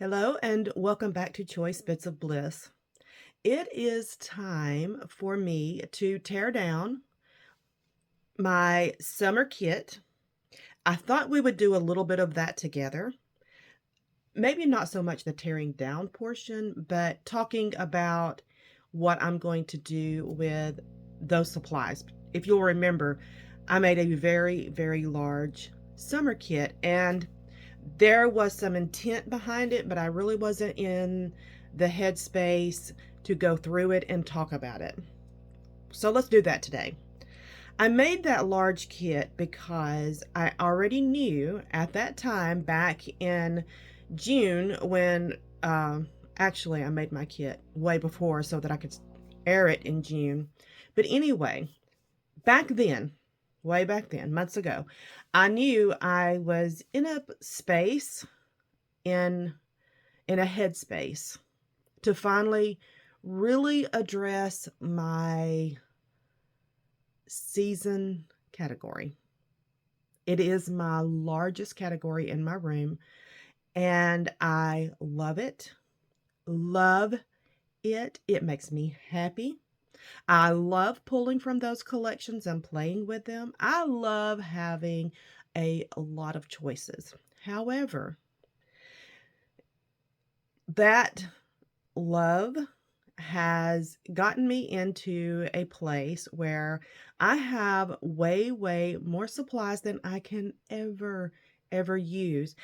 Hello and welcome back to Choice Bits of Bliss. It is time for me to tear down my summer kit. I thought we would do a little bit of that together. Maybe not so much the tearing down portion, but talking about what I'm going to do with those supplies. If you'll remember, I made a very, very large summer kit and there was some intent behind it, but I really wasn't in the headspace to go through it and talk about it. So let's do that today. I made that large kit because I already knew at that time back in June when actually I made my kit way before so that I could air it in June. But anyway, back then, way back then, months ago, I knew I was in a space in a headspace to finally really address my season category. It is my largest category in my room and I love it. Love it. It makes me happy. I love pulling from those collections and playing with them. I love having a lot of choices. However, that love has gotten me into a place where I have way, way more supplies than I can ever use.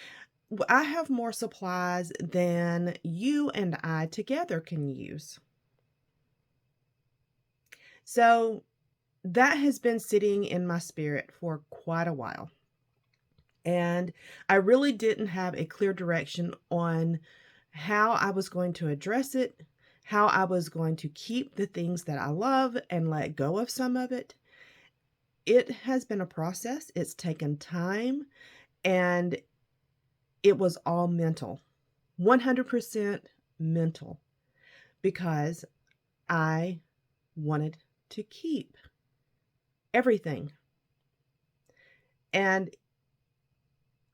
I have more supplies than you and I together can use. So that has been sitting in my spirit for quite a while. And I really didn't have a clear direction on how I was going to address it, how I was going to keep the things that I love and let go of some of it. It has been a process. It's taken time and it was all mental, 100% mental, because I wanted to keep everything. And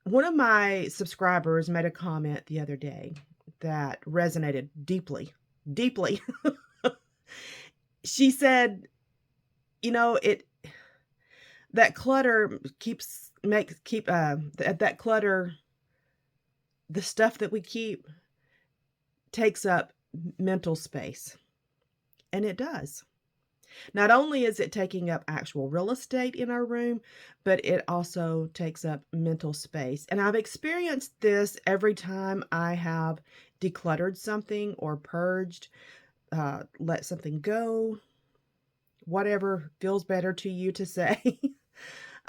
one of my subscribers made a comment the other day that resonated deeply, deeply. She said, you know, it that clutter that clutter, the stuff that we keep takes up mental space. And it does. Not only is it taking up actual real estate in our room, but it also takes up mental space. And I've experienced this every time I have decluttered something or purged, let something go, whatever feels better to you to say.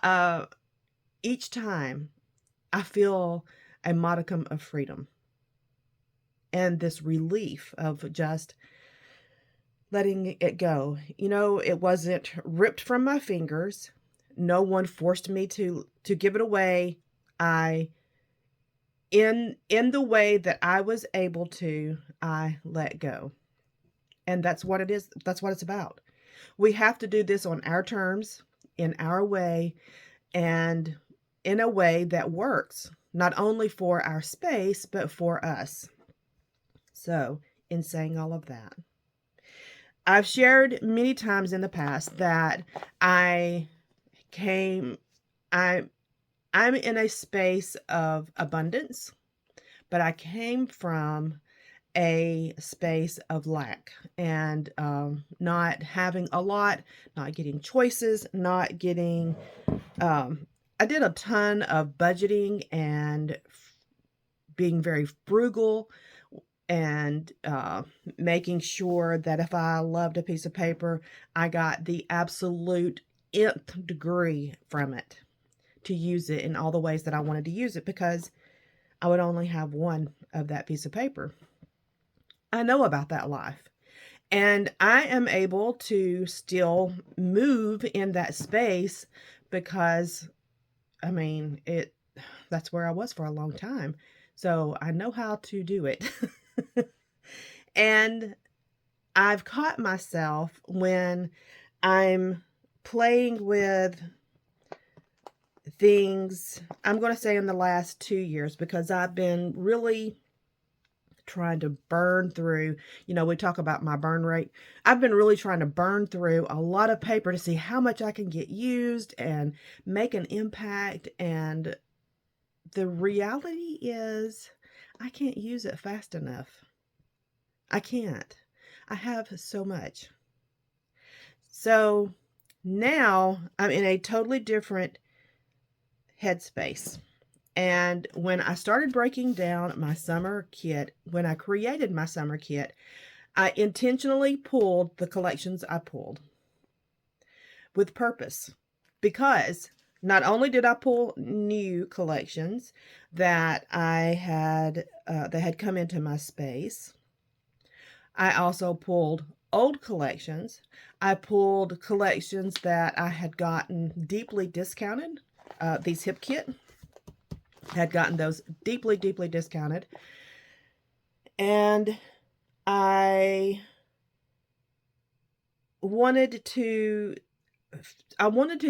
uh, each time I feel a modicum of freedom and this relief of just letting it go. You know, it wasn't ripped from my fingers. No one forced me to give it away. I in the way that I was able to, I let go. And that's what it is. That's what it's about. We have to do this on our terms, in our way, and in a way that works, not only for our space, but for us. So, in saying all of that, I've shared many times in the past that I came I I'm in a space of abundance, but I came from a space of lack and not having a lot, not getting choices, not getting. I did a ton of budgeting and being very frugal and making sure that if I loved a piece of paper, I got the absolute nth degree from it to use it in all the ways that I wanted to use it because I would only have one of that piece of paper. I know about that life. And I am able to still move in that space because I mean, that's where I was for a long time. So I know how to do it. And I've caught myself when I'm playing with things, I'm going to say in the last 2 years, because I've been really trying to burn through, we talk about my burn rate. I've been really trying to burn through a lot of paper to see how much I can get used and make an impact. And the reality is I can't use it fast enough. I can't. I have so much. So now I'm in a totally different headspace. And when I started breaking down my summer kit, when I created my summer kit, I intentionally pulled the collections I pulled with purpose, because not only did I pull new collections that that had come into my space, I also pulled old collections. I pulled collections that I had gotten deeply discounted. These hip kit, had gotten those deeply, deeply discounted. And I wanted to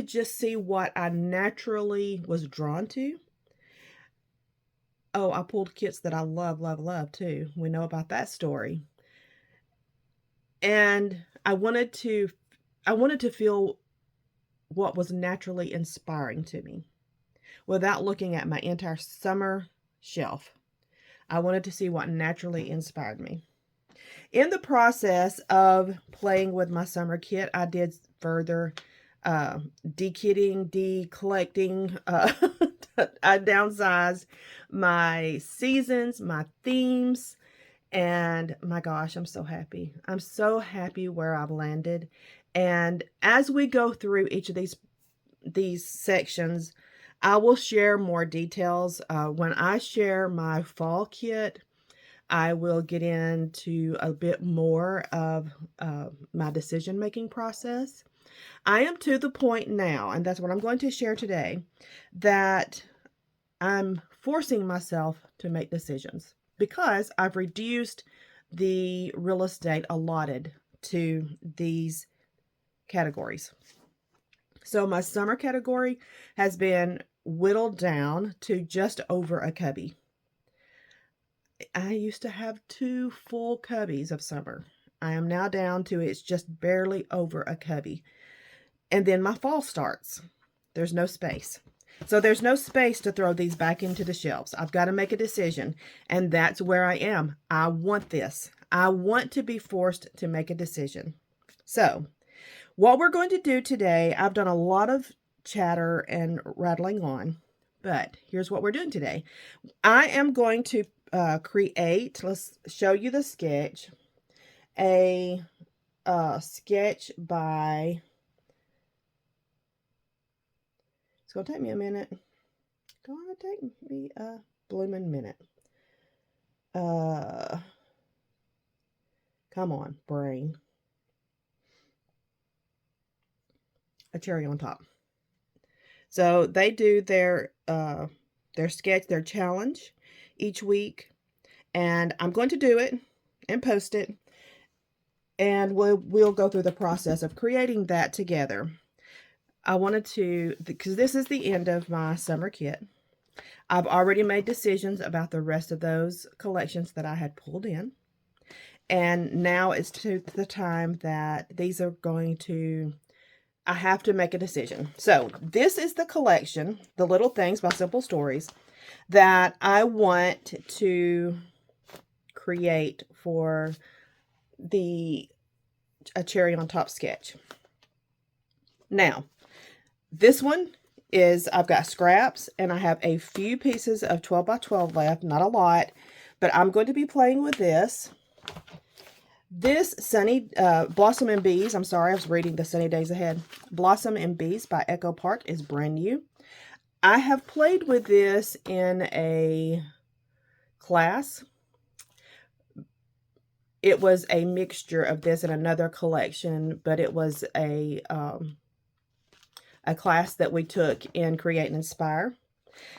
just see what I naturally was drawn to. Oh, I pulled kits that I love, love, love too. We know about that story. And I wanted to feel what was naturally inspiring to me without looking at my entire summer shelf. I wanted to see what naturally inspired me. In the process of playing with my summer kit, I did further de-kitting, de-collecting. I downsized my seasons, my themes, and my gosh, I'm so happy. I'm so happy where I've landed. And as we go through each of these sections, I will share more details. When I share my fall kit, I will get into a bit more of my decision-making process. I am to the point now, and that's what I'm going to share today, that I'm forcing myself to make decisions because I've reduced the real estate allotted to these categories. So my summer category has been whittled down to just over a cubby. I used to have 2 full cubbies of summer. I am now down to it's just barely over a cubby. And then my fall starts. There's no space. So there's no space to throw these back into the shelves. I've got to make a decision. And that's where I am. I want this. I want to be forced to make a decision. So what we're going to do today, I've done a lot of chatter and rattling on, but here's what we're doing today. I am going to create, let's show you the sketch, a sketch by, it's going to take me a minute. It's going to take me a blooming minute. Come on, brain. A cherry on top. So they do their sketch, their challenge each week, and I'm going to do it and post it, and we'll go through the process of creating that together. I wanted to, because this is the end of my summer kit. I've already made decisions about the rest of those collections that I had pulled in, and now it's to the time that these are going to, I have to make a decision. So this is the collection, The Little Things by Simple Stories, that I want to create for a cherry on top sketch. Now, this one is, I've got scraps and I have a few pieces of 12 by 12 left, not a lot, but I'm going to be playing with this. This Sunny Blossom and Bees, I'm sorry, I was reading the Sunny Days Ahead. Blossom and Bees by ACOT is brand new. I have played with this in a class. It was a mixture of this and another collection, but it was a class that we took in Create and Inspire.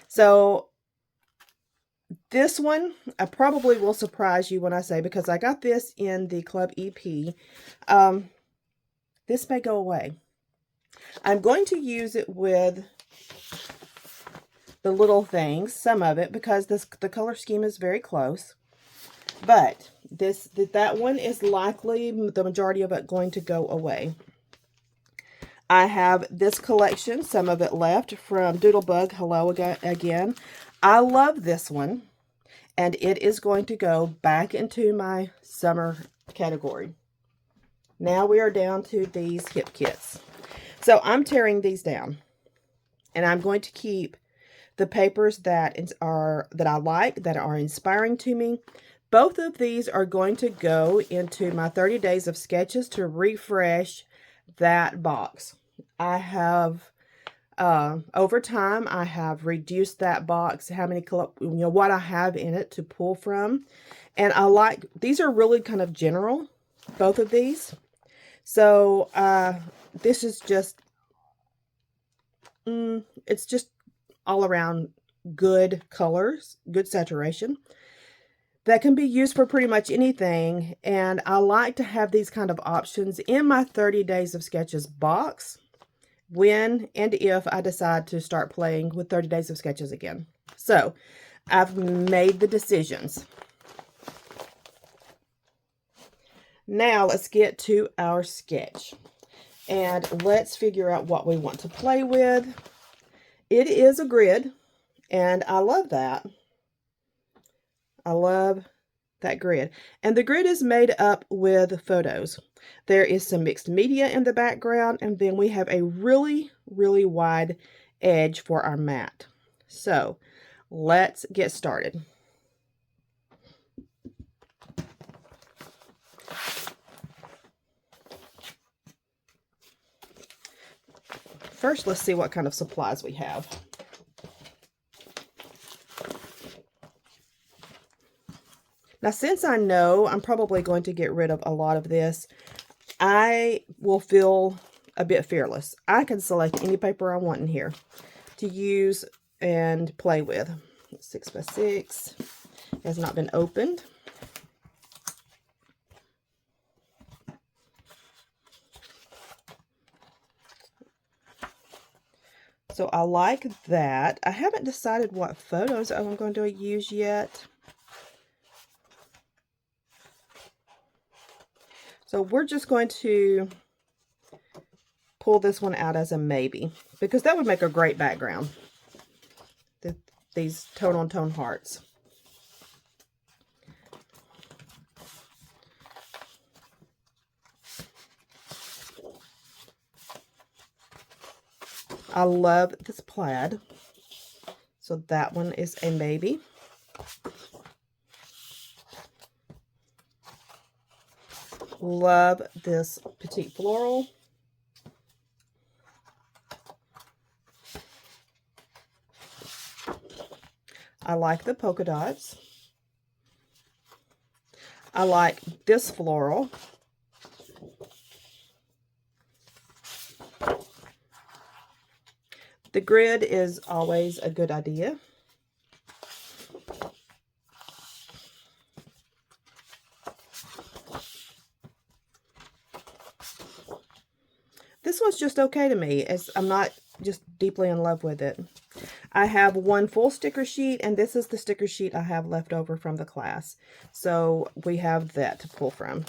So this one, I probably will surprise you when I say, because I got this in the Club EP, this may go away. I'm going to use it with the little things, some of it, because the color scheme is very close. But that one is likely the majority of it going to go away. I have this collection, some of it left from Doodlebug. Hello again. I love this one, and it is going to go back into my summer category. Now we are down to these hip kits. So I'm tearing these down, and I'm going to keep the papers that I like, that are inspiring to me. Both of these are going to go into my 30 days of sketches to refresh that box. I have, over time, I have reduced that box, how many, what I have in it to pull from. And I like, these are really kind of general, both of these. So, this is just, it's just all around good colors, good saturation that can be used for pretty much anything. And I like to have these kind of options in my 30 days of sketches box when and if I decide to start playing with 30 days of sketches again. So I've made the decisions. Now let's get to our sketch and let's figure out what we want to play with. It is a grid, and I love that. I love that grid. And the grid is made up with photos. There is some mixed media in the background, and then we have a really, really wide edge for our mat. So let's get started. First, let's see what kind of supplies we have. Now, since I know I'm probably going to get rid of a lot of this, I will feel a bit fearless. I can select any paper I want in here to use and play with. 6x6 has not been opened. So I like that. I haven't decided what photos I'm going to use yet. So we're just going to pull this one out as a maybe, because that would make a great background. These tone-on-tone hearts. I love this plaid. So that one is a maybe. Love this petite floral. I like the polka dots. I like this floral. The grid is always a good idea. This one's just okay to me, as I'm not just deeply in love with it. I have one full sticker sheet, and this is the sticker sheet I have left over from the class. So we have that to pull from.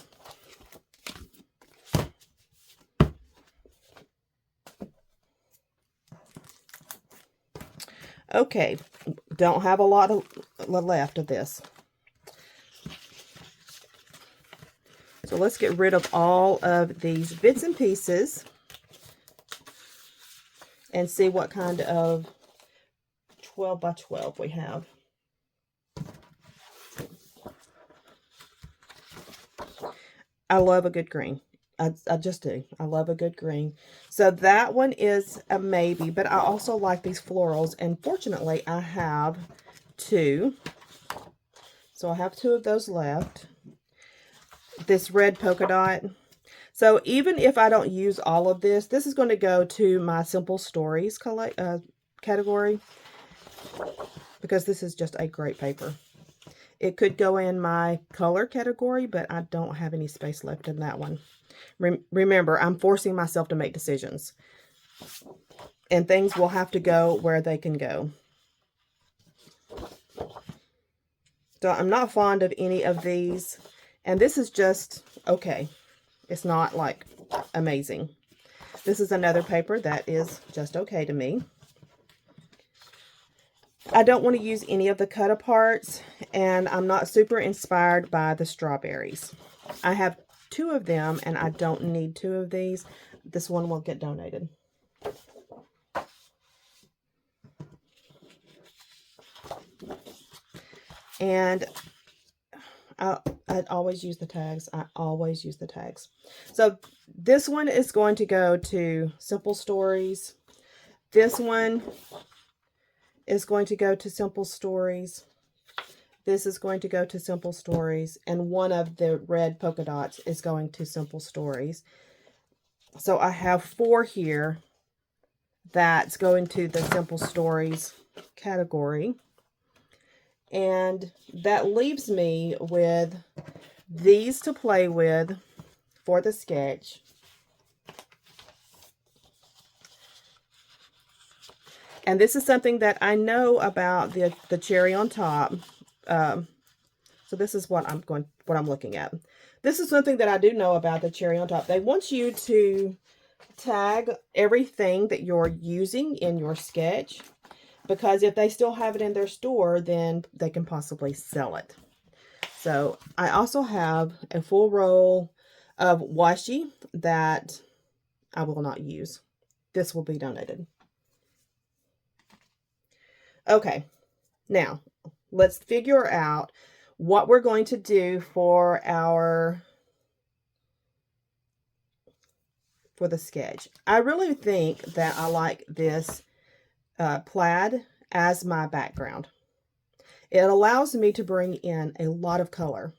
Okay, don't have a lot left of this. So let's get rid of all of these bits and pieces and see what kind of 12 by 12 we have. I love a good green. I just do. I love a good green. So that one is a maybe, but I also like these florals, and fortunately I have two. So I have two of those left. This red polka dot. So even if I don't use all of this, this is going to go to my Simple Stories category, because this is just a great paper. It could go in my color category, but I don't have any space left in that one. Remember, I'm forcing myself to make decisions, and things will have to go where they can go. So I'm not fond of any of these. And this is just okay. It's not like amazing. This is another paper that is just okay to me. I don't want to use any of the cut aparts, and I'm not super inspired by the strawberries. I have 2 of them, and I don't need 2 of these. This one will get donated. And I always use the tags. I always use the tags. So this one is going to go to Simple Stories. This one is going to go to Simple Stories. This is going to go to Simple Stories. And one of the red polka dots is going to Simple Stories. So I have 4 here that's going to the Simple Stories category. And that leaves me with these to play with for the sketch. And this is something that I know about the cherry on top. So this is what I'm looking at. This is something that I do know about the cherry on top. They want you to tag everything that you're using in your sketch, because if they still have it in their store, then they can possibly sell it. So I also have a full roll of washi that I will not use. This will be donated. Okay, now let's figure out what we're going to do for the sketch. I really think that I like this plaid as my background. It allows me to bring in a lot of color.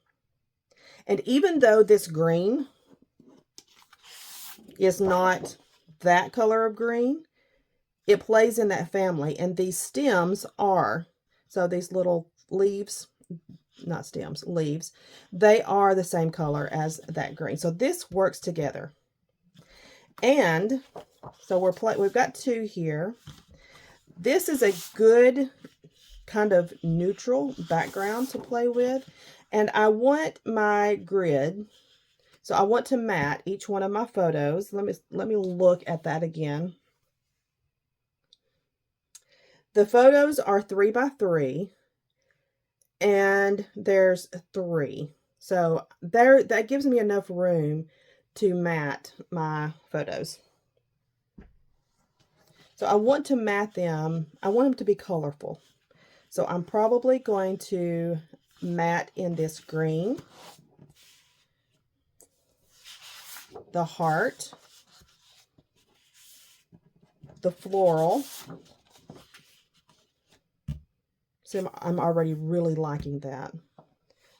And even though this green is not that color of green, it plays in that family. And these stems are, so these little leaves, not stems, leaves, they are the same color as that green. So this works together. And so we've got 2 here. This is a good kind of neutral background to play with. And I want my grid, so I want to mat each one of my photos. Let me look at that again. The photos are 3 by 3, and there's 3. So that gives me enough room to mat my photos. So I want to mat them. I want them to be colorful. So I'm probably going to mat in this green, the heart, the floral. So I'm already really liking that.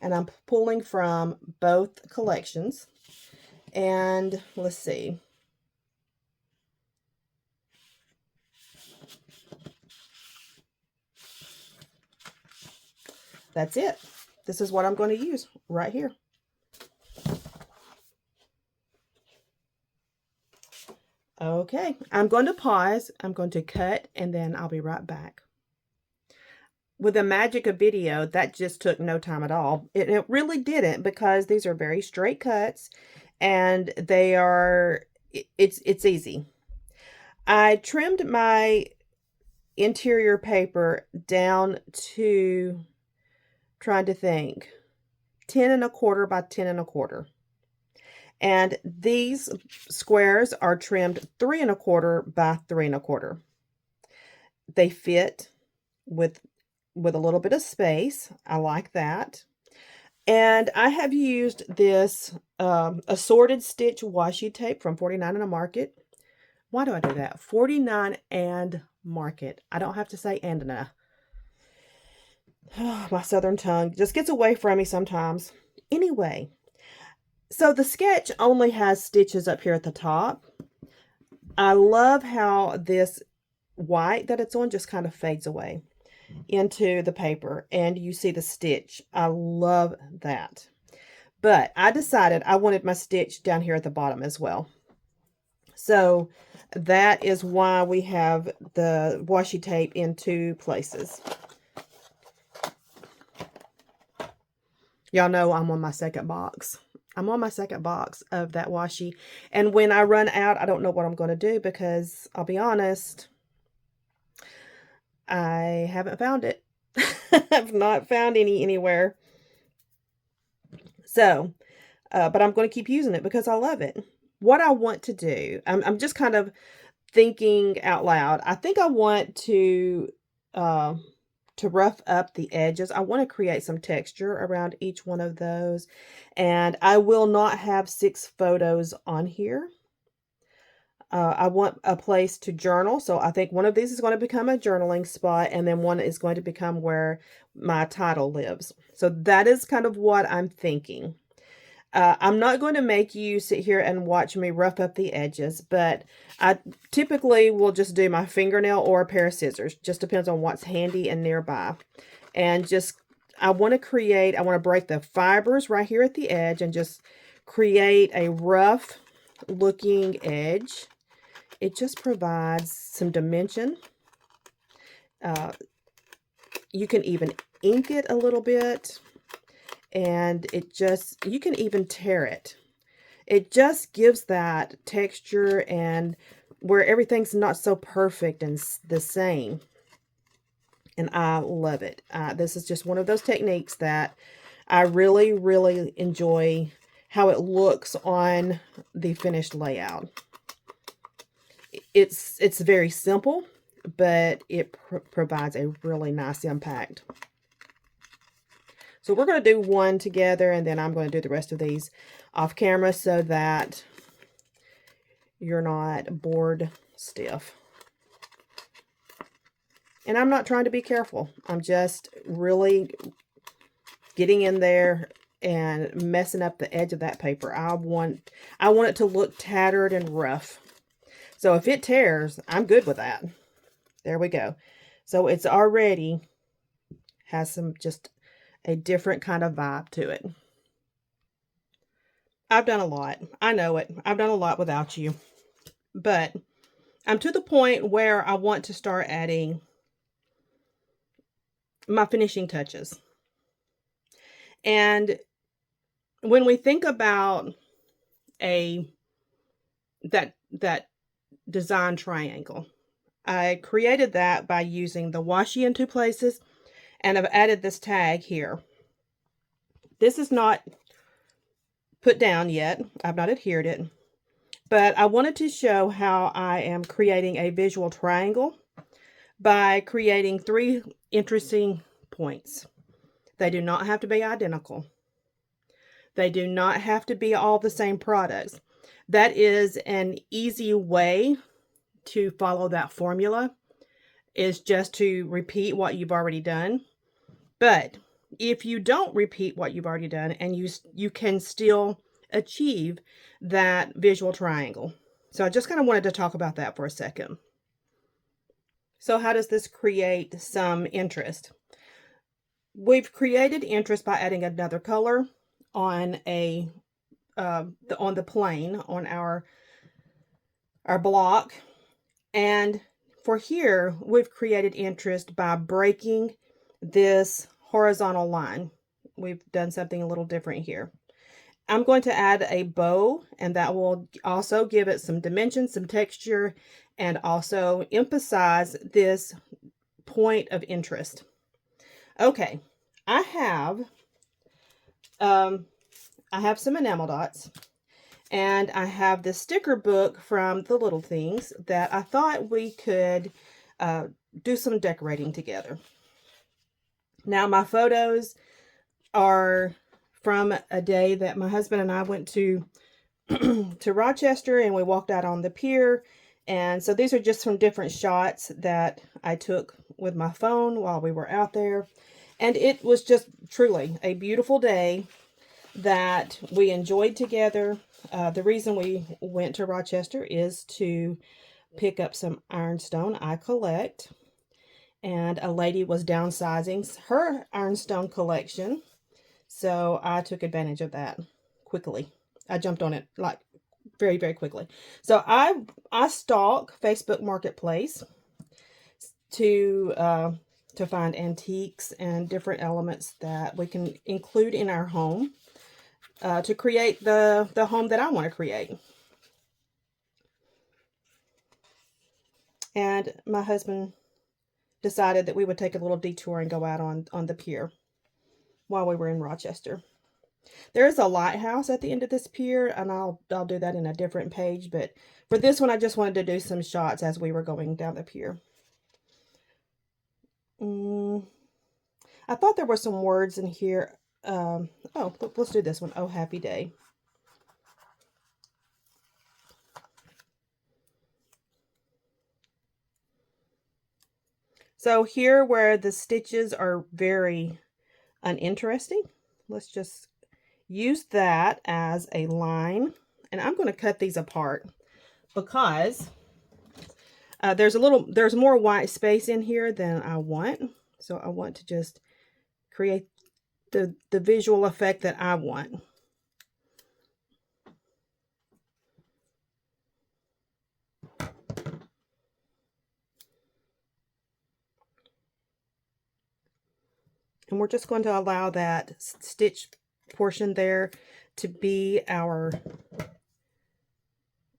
And I'm pulling from both collections. And let's see. That's it. This is what I'm going to use right here. Okay, I'm going to pause. I'm going to cut, and then I'll be right back. With the magic of video, that just took no time at all. It really didn't, because these are very straight cuts, and they are, it's easy. I trimmed my interior paper down to, trying to think, 10 1/4 by 10 1/4. And these squares are trimmed 3 1/4 by 3 1/4. They fit with a little bit of space. I like that. And I have used this assorted stitch washi tape from 49 and a Market. Why do I do that? 49 and Market. I don't have to say and enough. My southern tongue just gets away from me sometimes. Anyway, so the sketch only has stitches up here at the top. I love how this white that it's on just kind of fades away into the paper, and you see the stitch. I love that. But I decided I wanted my stitch down here at the bottom as well. So that is why we have the washi tape in 2 places. Y'all know I'm on my second box. I'm on my second box of that washi. And when I run out, I don't know what I'm going to do because I'll be honest, I haven't found it. I've not found any anywhere. So, but I'm going to keep using it because I love it. What I want to do, I'm just kind of thinking out loud. I think I want uh, to rough up the edges. I want to create some texture around each one of those. And I will not have 6 photos on here. I want a place to journal. So I think one of these is going to become a journaling spot, and then one is going to become where my title lives. So that is kind of what I'm thinking. I'm not going to make you sit here and watch me rough up the edges, but I typically will just do my fingernail or a pair of scissors. Just depends on what's handy and nearby. And I want to break the fibers right here at the edge and just create a rough looking edge. It just provides some dimension. You can even ink it a little bit, and you can even tear it. It just gives that texture and where everything's not so perfect and the same. And I love it. This is just one of those techniques that I really, really enjoy how it looks on the finished layout. It's very simple, but it provides a really nice impact. So we're going to do one together, and then I'm going to do the rest of these off camera so that you're not bored stiff. And I'm not trying to be careful. I'm just really getting in there and messing up the edge of that paper. I want it to look tattered and rough. So if it tears, I'm good with that. There we go. So it's already has just a different kind of vibe to it. I've done a lot. I know it. I've done a lot without you. But I'm to the point where I want to start adding my finishing touches. And when we think about that design triangle, I created that by using the washi in 2 places, and I've added this tag here. This is not put down yet. I've not adhered it, but I wanted to show how I am creating a visual triangle by creating 3 interesting points. They do not have to be identical. They do not have to be all the same products. That is an easy way to follow that formula, is just to repeat what you've already done. But if you don't repeat what you've already done, and you can still achieve that visual triangle. So I just kind of wanted to talk about that for a second. So how does this create some interest? We've created interest by adding another color on on the plane on our block. And for here, we've created interest by breaking this horizontal line. We've done something a little different here. I'm going to add a bow, and that will also give it some dimension, some texture, and also emphasize this point of interest. Okay, I have some enamel dots, and I have this sticker book from The Little Things that I thought we could do some decorating together. Now, my photos are from a day that my husband and I went to Rochester, and we walked out on the pier. And so these are just some different shots that I took with my phone while we were out there. And it was just truly a beautiful day that we enjoyed together. The reason we went to Rochester is to pick up some ironstone I collect. And a lady was downsizing her ironstone collection. So I took advantage of that quickly. I jumped on it like very, very quickly. So I stalk Facebook Marketplace to to find antiques and different elements that we can include in our home to create the home that I want to create. And my husband decided that we would take a little detour and go out on the pier while we were in Rochester. There is a lighthouse at the end of this pier, and I'll do that in a different page, but for this one I just wanted to do some shots as we were going down the pier. I thought there were some words in here. Oh, let's do this one. Oh, happy day. So here where the stitches are very uninteresting, let's just use that as a line. And I'm going to cut these apart because there's more white space in here than I want. So I want to just create the visual effect that I want. And we're just going to allow that stitch portion there to be our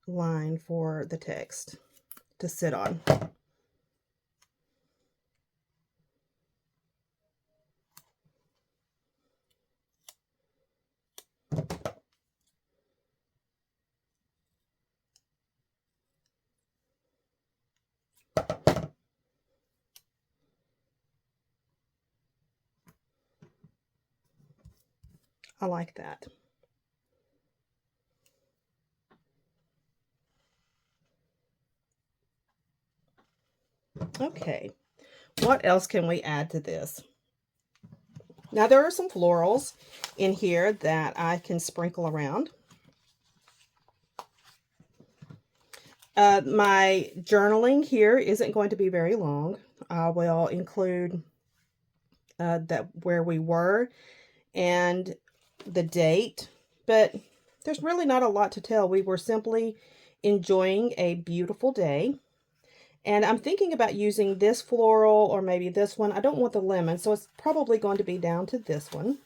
line for the text to sit on. I like that. Okay, what else can we add to this? Now there are some florals in here that I can sprinkle around. My journaling here isn't going to be very long. I will include that where we were and the date, but there's really not a lot to tell. We were simply enjoying a beautiful day. And I'm thinking about using this floral or maybe this one. I don't want the lemon, so it's probably going to be down to this one.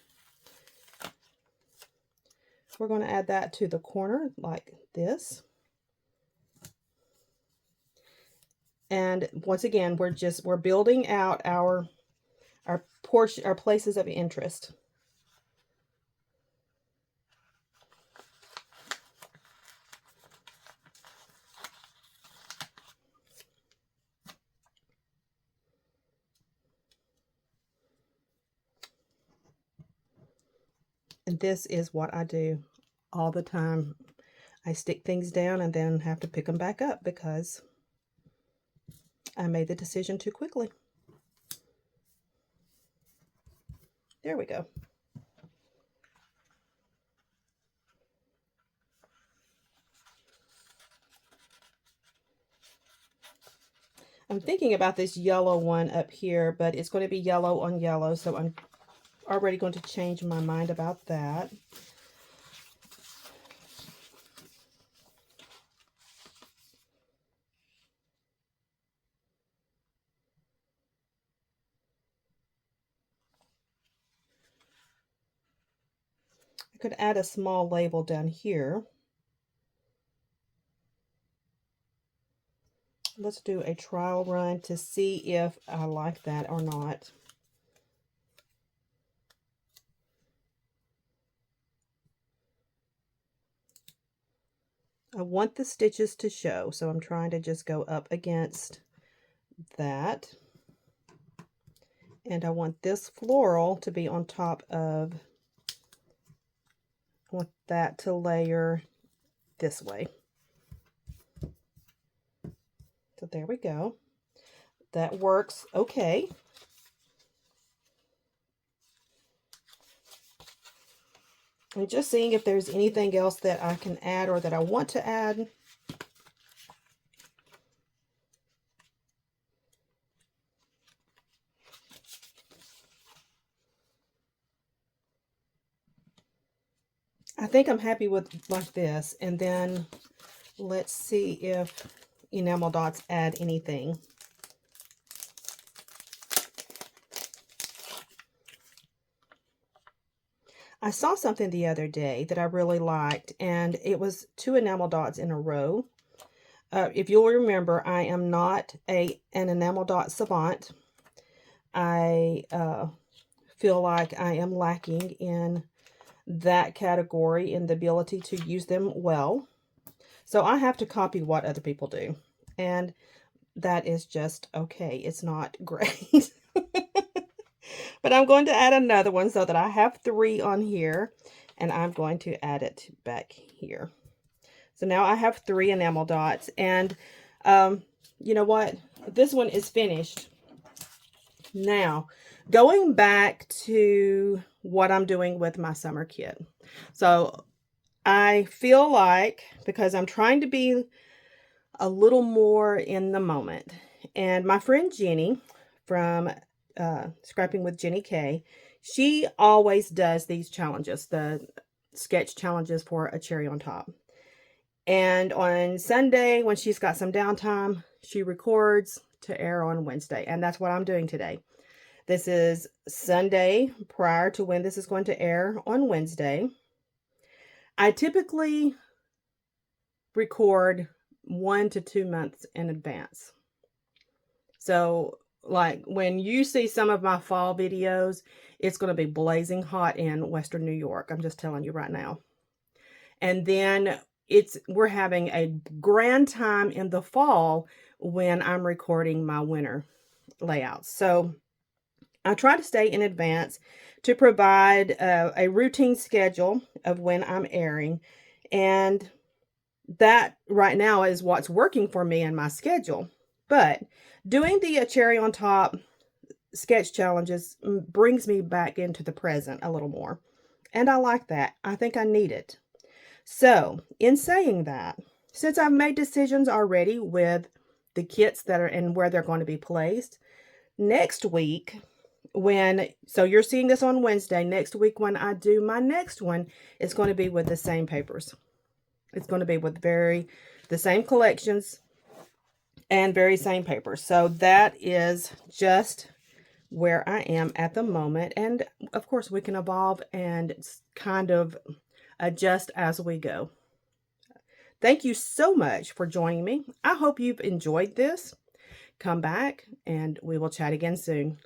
We're going to add that to the corner like this. And once again, we're building out our places of interest. And this is what I do all the time. I stick things down and then have to pick them back up because I made the decision too quickly. There we go. I'm thinking about this yellow one up here, but it's going to be yellow on yellow, so I'm already going to change my mind about that. I could add a small label down here. Let's do a trial run to see if I like that or not. I want the stitches to show, so I'm trying to just go up against that. And I want this floral to be on top of, I want that to layer this way. So there we go. That works okay. I'm just seeing if there's anything else that I can add or that I want to add. I think I'm happy with like this. And then let's see if enamel dots add anything. I saw something the other day that I really liked, and it was 2 enamel dots in a row. If you'll remember, I am not an enamel dot savant. I feel like I am lacking in that category in the ability to use them well. So I have to copy what other people do. And that is just okay. It's not great. But I'm going to add another one so that I have 3 on here. And I'm going to add it back here. So now I have 3 enamel dots. And you know what? This one is finished. Now, going back to what I'm doing with my summer kit. So I feel like, because I'm trying to be a little more in the moment, and my friend Jenny from Scrapping with Jenny K, she always does these challenges, the sketch challenges for a cherry on top. And on Sunday, when she's got some downtime, she records to air on Wednesday. And that's what I'm doing today. This is Sunday prior to when this is going to air on Wednesday. I typically record 1 to 2 months in advance. So like when you see some of my fall videos, it's going to be blazing hot in Western New York. I'm just telling you right now. And then we're having a grand time in the fall when I'm recording my winter layouts. So I try to stay in advance to provide a routine schedule of when I'm airing. And that right now is what's working for me in my schedule. But doing the cherry on top sketch challenges brings me back into the present a little more. And I like that. I think I need it. So in saying that, since I've made decisions already with the kits that are and where they're going to be placed, next week, so you're seeing this on Wednesday, next week when I do my next one, it's going to be with the same papers. It's going to be with the same collections and very same papers. So that is just where I am at the moment. And of course we can evolve and kind of adjust as we go. Thank you so much for joining me. I hope you've enjoyed this. Come back and we will chat again soon.